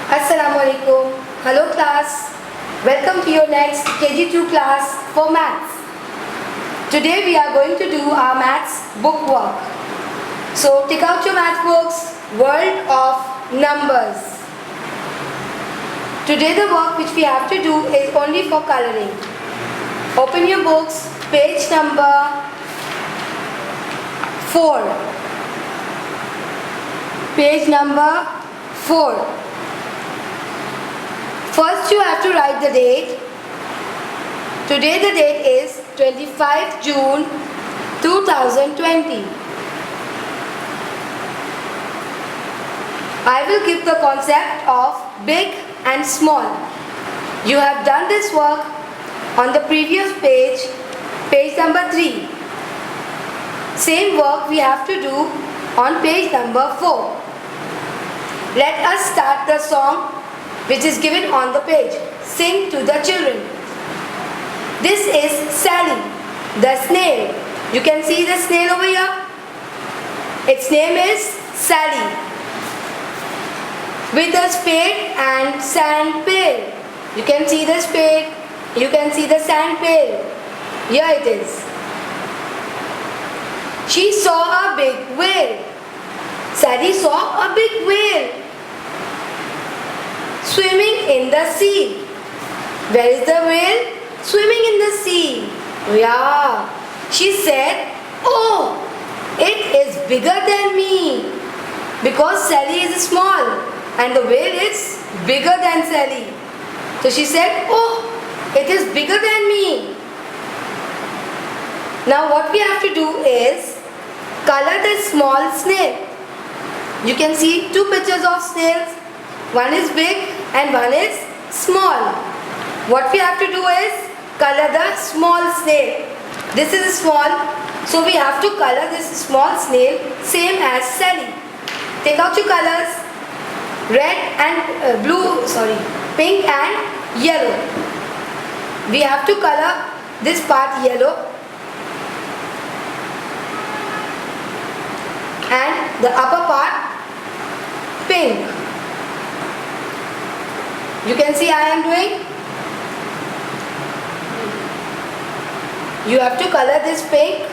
Assalamualaikum. Hello class. Welcome to your next KG2 class for maths. Today we are going to do our maths book work. So take out your math books, World of Numbers. Today the work which we have to do is only for coloring. Open your books, page number 4. Page number 4. First you have to write the date. Today the date is 25 June 2020. I will give the concept of big and small. You have done this work on the previous page, page number 3. Same work we have to do on page number 4. Let us start the song which is given on the page. Sing to the children. This is Sally, the snail. You can see the snail over here. Its name is Sally. With a spade and sand pail. You can see the spade. You can see the sand pail. Here it is. She saw a big whale. Sally saw a big whale swimming in the sea. Where is the whale? Swimming in the sea. Yeah. She said, "Oh, it is bigger than me." Because Sally is small and the whale is bigger than Sally. So she said, "Oh, it is bigger than me." Now what we have to do is color the small snail. You can see two pictures of snails. One is big and one is small. What we have to do is color the small snail. This is small, so we have to color this small snail same as Sally. Take out your colors. Red and pink and yellow. We have to color this part yellow and the upper part pink. You can see I am doing. You have to color this pink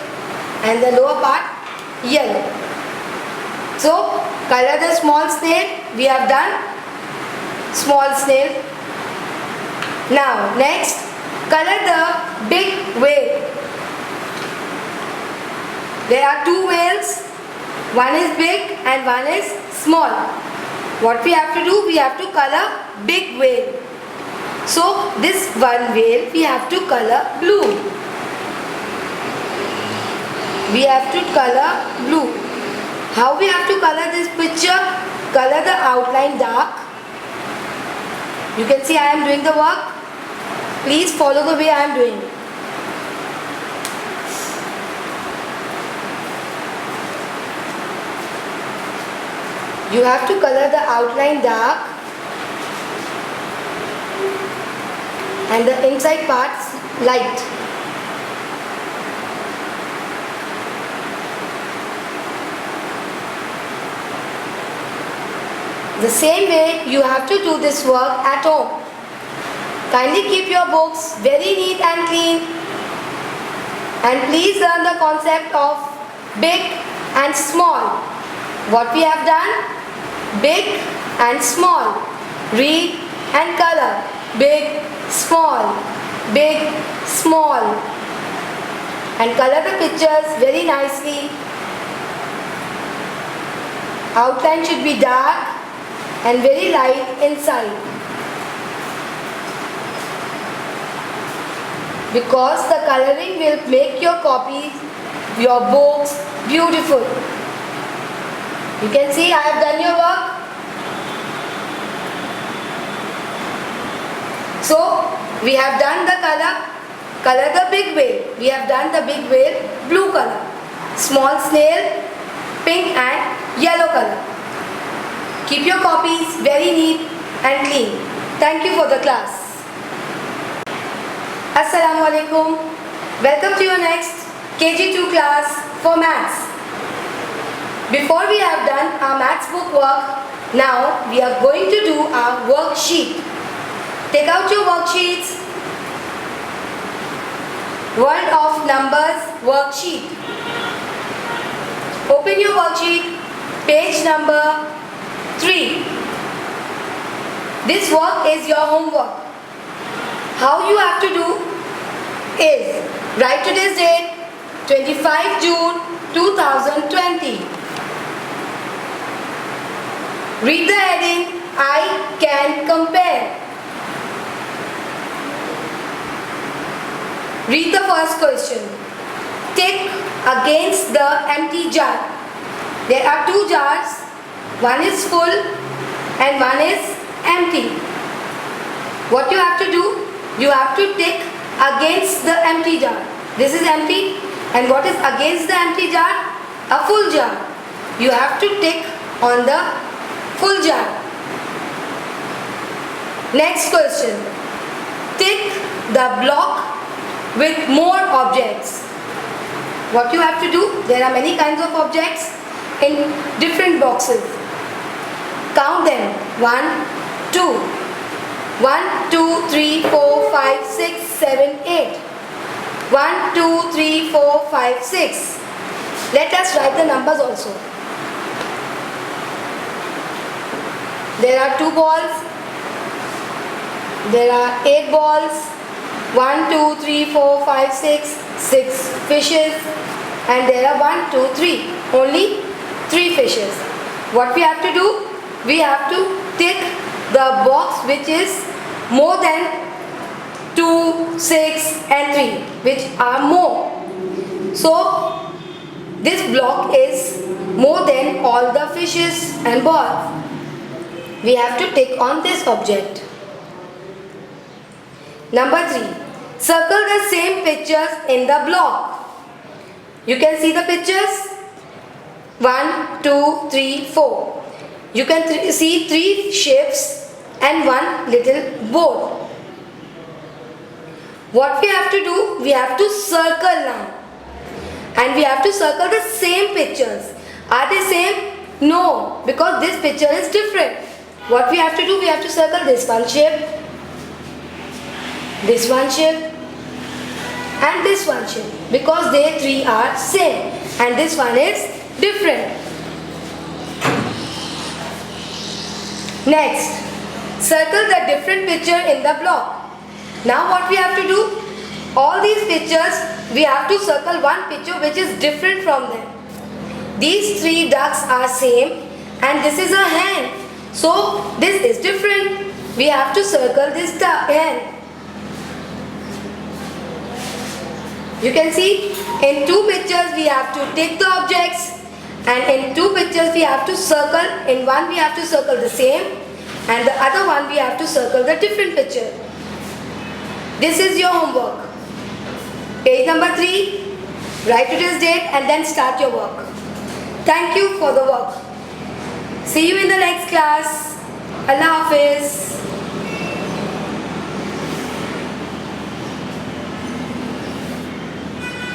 and the lower part yellow. So color the small snail. We have done small snail. Now next color the big whale. There are two whales. One is big and one is small. What we have to do? We have to color big whale. So this one whale we have to color blue. We have to color blue. How we have to color this picture? Color the outline dark. You can see I am doing the work. Please follow the way I am doing. You have to color the outline dark and the inside parts light. The same way you have to do this work at home. Kindly keep your books very neat and clean and please learn the concept of big and small. What we have done? Big and small. Read and color. Big, small. Big, small. And color the pictures very nicely. Outline should be dark and very light inside. Because the coloring will make your copies, your books beautiful. You can see I have done your work. So we have done the color. Color the big whale. We have done the big whale blue color. Small snail pink and yellow color. Keep your copies very neat and clean. Thank you for the class. Assalamualaikum. Welcome to your next KG2 class for maths. Before we have done our maths book work, Now we are going to do our worksheet. Take out your worksheets. World of Numbers worksheet. Open your worksheet, page number 3. This work is your homework. How you have to do is write today's date, 25 June 2020. Read the heading, I can compare. Read the first question. Tick against the empty jar. There are two jars. One is full and one is empty. What you have to do? You have to tick against the empty jar. This is empty. And what is against the empty jar? A full jar. You have to tick on the full jar. Next question. Tick the block with more objects. What you have to do? There are many kinds of objects in different boxes. Count them. 1, 2. 1, 2, 3, 4, 5, 6, 7, 8. 1, 2, 3, 4, 5, 6. Let us write the numbers also. There are 2 balls. There are 8 balls. 1, 2, 3, 4, 5, 6. 6 fishes. And there are 1, 2, 3. Only 3 fishes. What we have to do? We have to tick the box which is more than 2, 6 and 3, which are more. So this block is more than all the fishes and balls. We have to tick on this object. Number 3. Circle the same pictures in the block. You can see the pictures. 1, 2, 3, 4. You can see 3 ships and 1 little boat. What we have to do? We have to circle now. And we have to circle the same pictures. Are they same? No, because this picture is different. What we have to do? We have to circle this one ship, this one ship, and this one ship, because they 3 are same and this one is different. Next, circle the different picture in the block. Now what we have to do? All these pictures, we have to circle one picture which is different from them. These 3 ducks are same and this is a hen. So this is different. We have to circle this hen. You can see in 2 pictures we have to tick the objects, and in 2 pictures we have to circle. In one we have to circle the same and the other one we have to circle the different picture. This is your homework. Page number 3. Write today's date and then start your work. Thank you for the work. See you in the next class. Allah Hafiz.